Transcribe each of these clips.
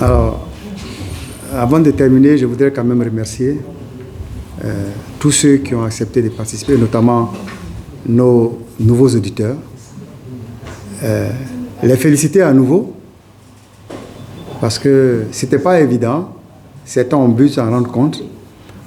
Alors, avant de terminer, je voudrais quand même remercier tous ceux qui ont accepté de participer, notamment nos nouveaux auditeurs. Les féliciter à nouveau, parce que ce n'était pas évident. Certains ont pu s'en rendre compte,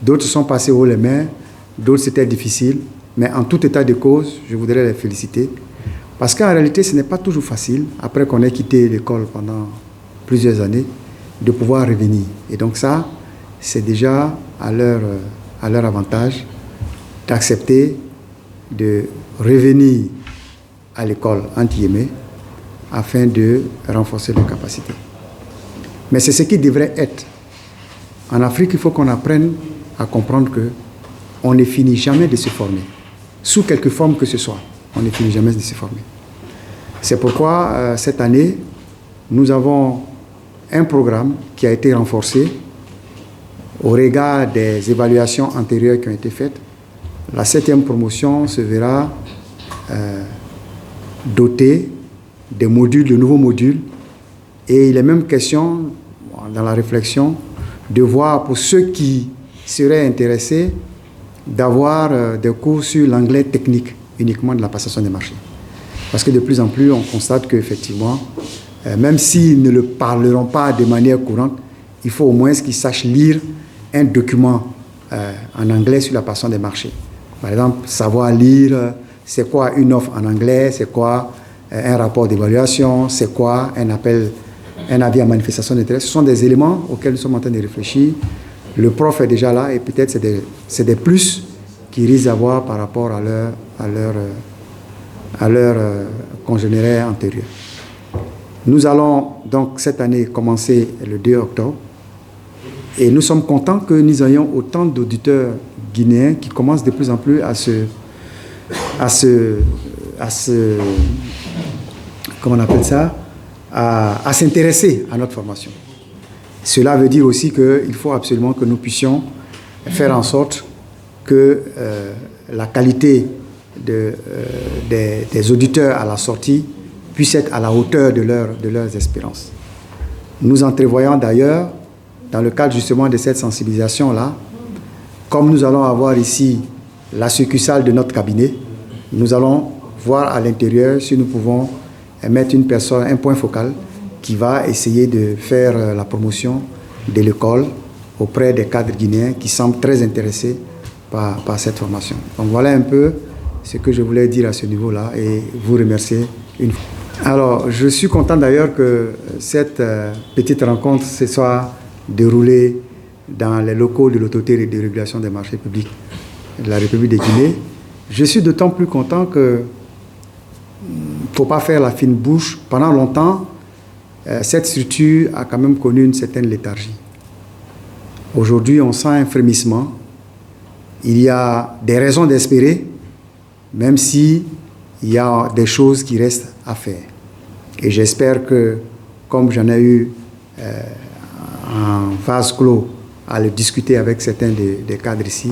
d'autres sont passés haut les mains, d'autres c'était difficile. Mais en tout état de cause, je voudrais les féliciter. Parce qu'en réalité, ce n'est pas toujours facile, après qu'on ait quitté l'école pendant plusieurs années, de pouvoir revenir. Et donc ça, c'est déjà à leur avantage d'accepter de revenir à l'école, entre guillemets, afin de renforcer leurs capacités. Mais c'est ce qui devrait être. En Afrique, il faut qu'on apprenne à comprendre qu'on ne finit jamais de se former. Sous quelque forme que ce soit, on ne finit jamais de se former. C'est pourquoi, cette année, nous avons un programme qui a été renforcé au regard des évaluations antérieures qui ont été faites. La 7e promotion se verra dotée de modules, de nouveaux modules, et il est même question, dans la réflexion, de voir pour ceux qui seraient intéressés d'avoir des cours sur l'anglais technique uniquement de la passation des marchés. Parce que de plus en plus, on constate qu'effectivement, même s'ils ne le parleront pas de manière courante, il faut au moins qu'ils sachent lire un document en anglais sur la passation des marchés. Par exemple, savoir lire c'est quoi une offre en anglais, c'est quoi un rapport d'évaluation, c'est quoi un avis à manifestation d'intérêt. Ce sont des éléments auxquels nous sommes en train de réfléchir. Le prof est déjà là et peut-être c'est des plus qu'ils risquent d'avoir par rapport à leur congénères antérieurs. Nous allons donc cette année commencer le 2 octobre et nous sommes contents que nous ayons autant d'auditeurs guinéens qui commencent de plus en plus à comment on appelle ça, à s'intéresser à notre formation. Cela veut dire aussi qu'il faut absolument que nous puissions faire en sorte que la qualité des auditeurs à la sortie puisse être à la hauteur de leurs espérances. Nous entrevoyons d'ailleurs, dans le cadre justement de cette sensibilisation-là, comme nous allons avoir ici la succursale de notre cabinet, nous allons voir à l'intérieur si nous pouvons mettre une personne, un point focal qui va essayer de faire la promotion de l'école auprès des cadres guinéens qui semblent très intéressés par cette formation. Donc voilà un peu ce que je voulais dire à ce niveau-là et vous remercier une fois. Alors, je suis content d'ailleurs que cette petite rencontre se soit déroulée dans les locaux de l'autorité de régulation des marchés publics de la République de Guinée. Je suis d'autant plus content que il ne faut pas faire la fine bouche. Pendant longtemps, cette structure a quand même connu une certaine léthargie. Aujourd'hui, on sent un frémissement. Il y a des raisons d'espérer, même s'il y a des choses qui restent à faire. Et j'espère que, comme j'en ai eu en vase clos à le discuter avec certains des cadres ici,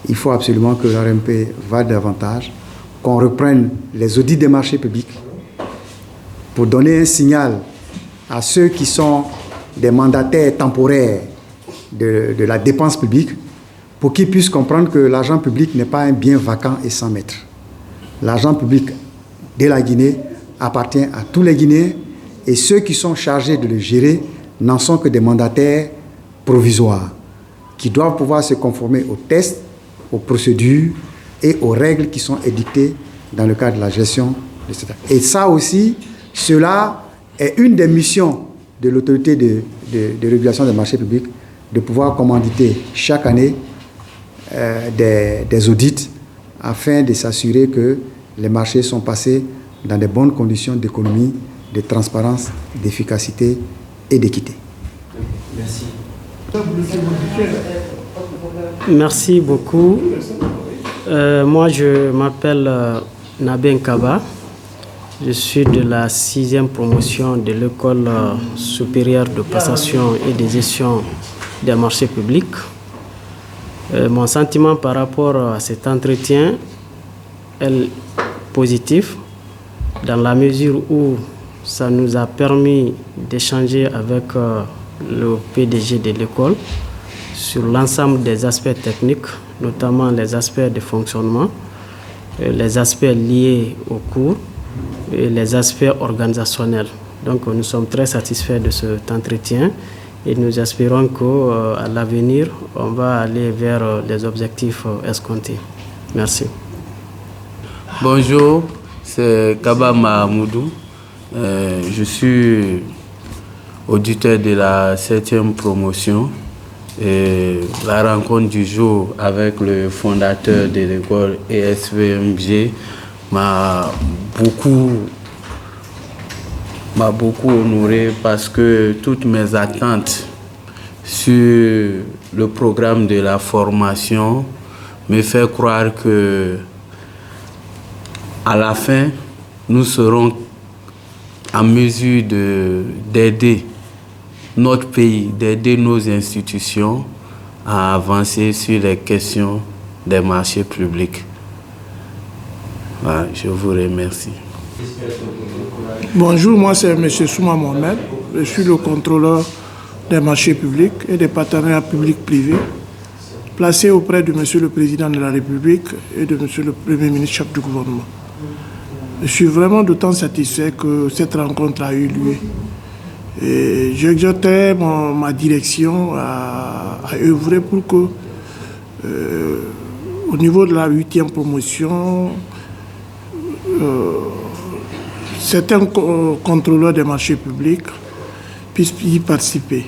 il faut absolument que l'RMP va davantage, qu'on reprenne les audits des marchés publics pour donner un signal à ceux qui sont des mandataires temporaires de la dépense publique, pour qu'ils puissent comprendre que l'argent public n'est pas un bien vacant et sans maître. L'argent public de la Guinée appartient à tous les Guinéens et ceux qui sont chargés de le gérer n'en sont que des mandataires provisoires qui doivent pouvoir se conformer aux tests, aux procédures et aux règles qui sont édictées dans le cadre de la gestion de cet acte. Et ça aussi, cela est une des missions de l'autorité de régulation des marchés publics, de pouvoir commanditer chaque année des audits afin de s'assurer que les marchés sont passés dans de bonnes conditions d'économie, de transparence, d'efficacité et d'équité. Merci. Merci beaucoup. Moi, je m'appelle Nabé Nkaba. Je suis de la 6e promotion de l'École supérieure de passation et de gestion des marchés publics. Mon sentiment par rapport à cet entretien est positif, dans la mesure où ça nous a permis d'échanger avec le PDG de l'école sur l'ensemble des aspects techniques, notamment les aspects de fonctionnement, les aspects liés au cours et les aspects organisationnels. Donc nous sommes très satisfaits de cet entretien et nous espérons qu'à l'avenir, on va aller vers les objectifs escomptés. Merci. Bonjour, c'est Kaba Mahamoudou. Je suis auditeur de la 7e promotion. Et la rencontre du jour avec le fondateur de l'école ESVMG m'a beaucoup honoré parce que toutes mes attentes sur le programme de la formation me fait croire que à la fin, nous serons en mesure d'aider notre pays, d'aider nos institutions à avancer sur les questions des marchés publics. Voilà, je vous remercie. Bonjour, moi c'est M. Souma Mohamed. Je suis le contrôleur des marchés publics et des partenariats publics-privés placé auprès de M. le Président de la République et de M. le Premier ministre chef du gouvernement. Je suis vraiment d'autant satisfait que cette rencontre a eu lieu. Et j'exhortais ma direction à œuvrer pour que, au niveau de la 8e promotion, certains contrôleurs des marchés publics puissent y participer.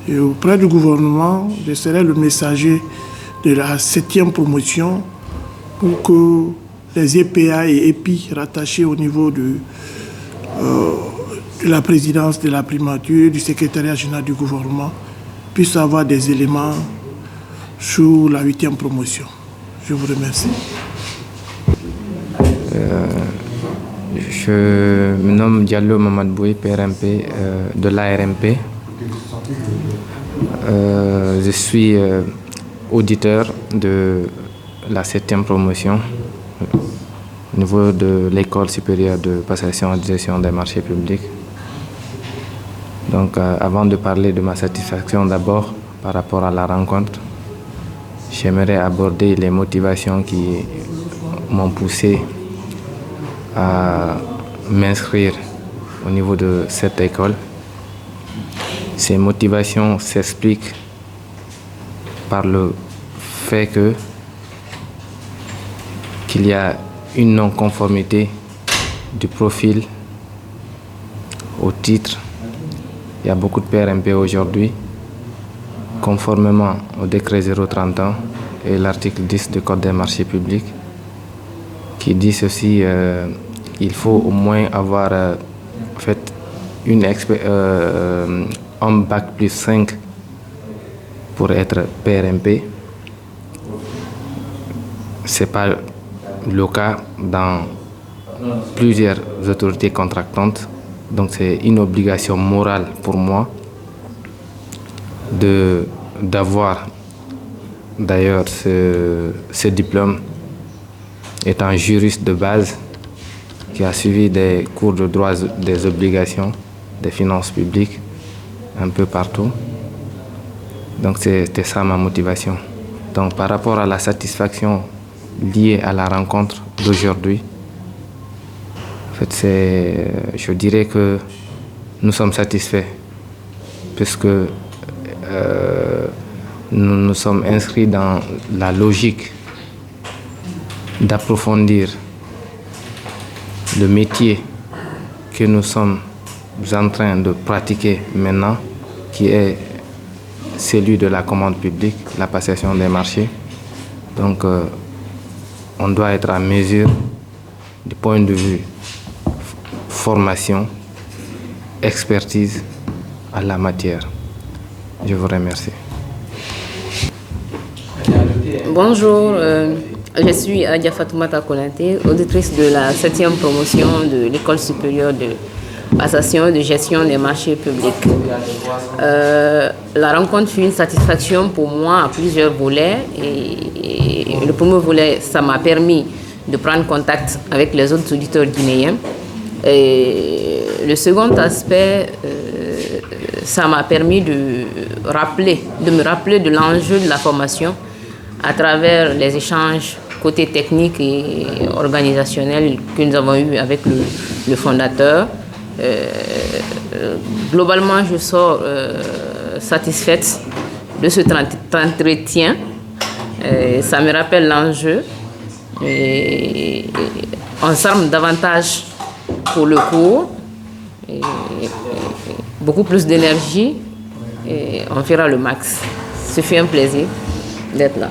Et auprès du gouvernement, je serai le messager de la 7e promotion pour que les EPA et EPI rattachés au niveau de la présidence de la primature, du secrétariat général du gouvernement, puissent avoir des éléments sur la 8e promotion. Je vous remercie. Je me nomme Diallo Mamad Boué, PRMP de l'ARMP. Je suis auditeur de la 7e promotion au niveau de l'école supérieure de passation et de gestion des marchés publics. Donc, avant de parler de ma satisfaction d'abord par rapport à la rencontre, j'aimerais aborder les motivations qui m'ont poussé à m'inscrire au niveau de cette école. Ces motivations s'expliquent par le fait qu'il y a une non-conformité du profil au titre. Il y a beaucoup de PRMP aujourd'hui, conformément au décret 031 et l'article 10 du Code des marchés publics, qui dit ceci, il faut au moins avoir fait un bac plus 5 pour être PRMP. Ce n'est pas le cas dans plusieurs autorités contractantes. Donc c'est une obligation morale pour moi d'avoir d'ailleurs ce diplôme, étant juriste de base qui a suivi des cours de droit des obligations, des finances publiques un peu partout. Donc c'était ça ma motivation. Donc par rapport à la satisfaction liée à la rencontre d'aujourd'hui, en fait, je dirais que nous sommes satisfaits puisque nous nous sommes inscrits dans la logique d'approfondir le métier que nous sommes en train de pratiquer maintenant, qui est celui de la commande publique, la passation des marchés. Donc, on doit être à mesure du point de vue formation, expertise à la matière. Je vous remercie. Bonjour, je suis Adia Fatoumata Konaté, auditrice de la 7e promotion de l'École supérieure de passation et de gestion des marchés publics. La rencontre fut une satisfaction pour moi à plusieurs volets. Et le premier volet, ça m'a permis de prendre contact avec les autres auditeurs guinéens Et le second aspect, ça m'a permis de me rappeler de l'enjeu de la formation à travers les échanges côté technique et organisationnel que nous avons eu avec le fondateur. Globalement, je sors satisfaite de cet entretien. Ça me rappelle l'enjeu. Et on s'arme davantage pour le cours. Et beaucoup plus d'énergie. Et on fera le max. Ce fut un plaisir d'être là.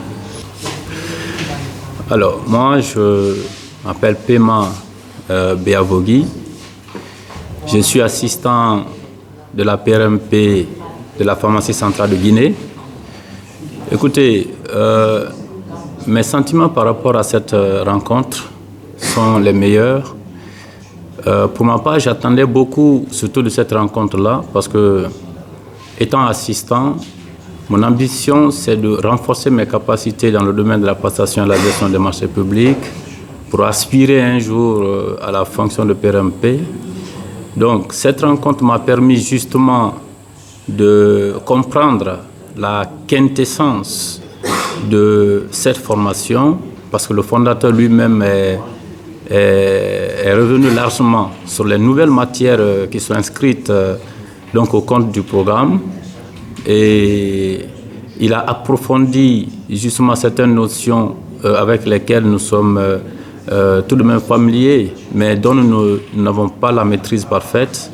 Alors, moi, je m'appelle Pema Beavogui. Je suis assistant de la PRMP de la pharmacie centrale de Guinée. Écoutez, mes sentiments par rapport à cette rencontre sont les meilleurs. Pour ma part, j'attendais beaucoup, surtout de cette rencontre-là, parce que, étant assistant, mon ambition, c'est de renforcer mes capacités dans le domaine de la passation et de la gestion des marchés publics pour aspirer un jour à la fonction de PRMP. Donc, cette rencontre m'a permis justement de comprendre la quintessence de cette formation, parce que le fondateur lui-même est revenu largement sur les nouvelles matières qui sont inscrites donc au compte du programme. Et il a approfondi justement certaines notions avec lesquelles nous sommes tout de même familiers, mais dont nous n'avons pas la maîtrise parfaite.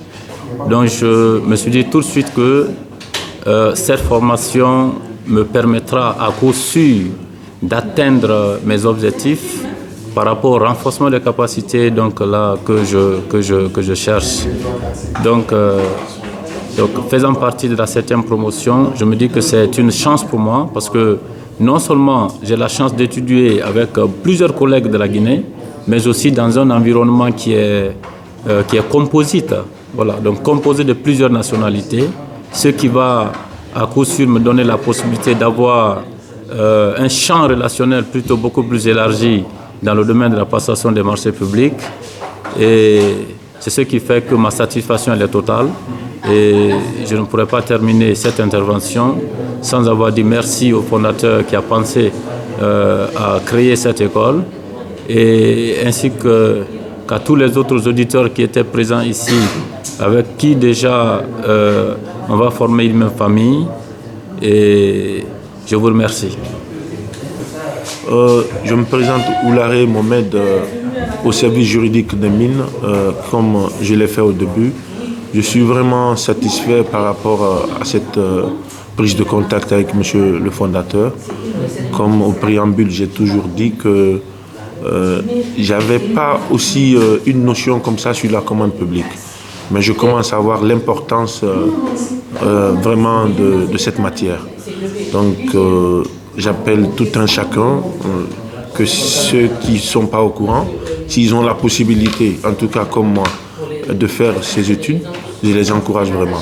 Donc je me suis dit tout de suite que cette formation me permettra à coup sûr d'atteindre mes objectifs par rapport au renforcement des capacités donc là, que je cherche. Donc, faisant partie de la 7e promotion, je me dis que c'est une chance pour moi parce que non seulement j'ai la chance d'étudier avec plusieurs collègues de la Guinée, mais aussi dans un environnement qui est composite. Voilà, donc composé de plusieurs nationalités, ce qui va à coup sûr me donner la possibilité d'avoir un champ relationnel plutôt beaucoup plus élargi dans le domaine de la passation des marchés publics. Et c'est ce qui fait que ma satisfaction elle est totale. Et je ne pourrais pas terminer cette intervention sans avoir dit merci au fondateur qui a pensé à créer cette école, et ainsi qu'à tous les autres auditeurs qui étaient présents ici, avec qui déjà on va former une même famille. Et je vous remercie. Je me présente Oulare Mohamed au service juridique des mines, comme je l'ai fait au début. Je suis vraiment satisfait par rapport à cette prise de contact avec monsieur le fondateur. Comme au préambule, j'ai toujours dit que j'avais pas aussi une notion comme ça sur la commande publique. Mais je commence à voir l'importance vraiment de cette matière. Donc, j'appelle tout un chacun, que ceux qui ne sont pas au courant, s'ils ont la possibilité, en tout cas comme moi, de faire ces études, je les encourage vraiment.